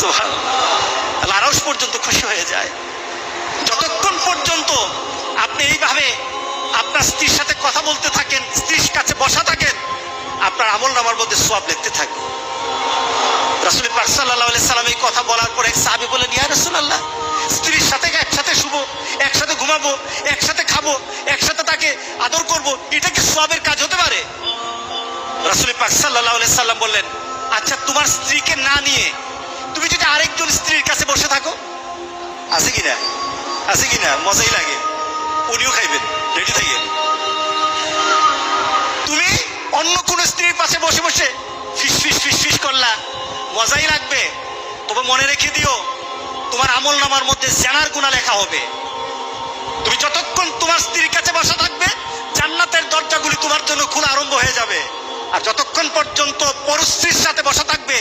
সুবহানাল্লাহ, আরশ পর্যন্ত খুশি হয়ে যায়। যতক্ষণ পর্যন্ত আপনি এইভাবে আপনার স্ত্রীর সাথে কথা বলতে থাকেন, স্ত্রীর কাছে বসা থাকেন, আপনার আমলনামার মধ্যে সওয়াব লিখতে থাকবে। রাসূল পাক সাল্লাল্লাহু আলাইহি সাল্লাম এই কথা বলার পর এক সাহাবী বললেন, ইয়া রাসূলুল্লাহ, স্ত্রীর সাথে একসাথে শুবো, একসাথে ঘুমাবো, একসাথে খাবো, একসাথে তাকে আদর করব, এটা কি সওয়াবের কাজ হতে পারে? রাসূল পাক সাল্লাল্লাহু আলাইহি সাল্লাম বললেন, আচ্ছা তোমার স্ত্রীকে না নিয়ে তুমি যদি আরেকজন স্ত্রীর কাছে বসে থাকো, আছে কিনা? আছে কিনা? মজাই লাগে, উনিও খাইবেন, রেডি থাকেন। তুমি অন্য কোন স্ত্রীর পাশে বসে বসে ফিস ফিস ফিস ফিস করলা, মজাই লাগবে, তবে মনে রেখে দিও তোমার আমলনামার মধ্যে জিনার গুনাহ লেখা হবে। তুমি যতক্ষণ তোমার স্ত্রীর কাছে বসা থাকবে, জান্নাতের দরজাগুলি তোমার জন্য খোলা আরম্ভ হয়ে যাবে। আর যতক্ষণ পর্যন্ত পরস্ত্রীর সাথে বসা থাকবে,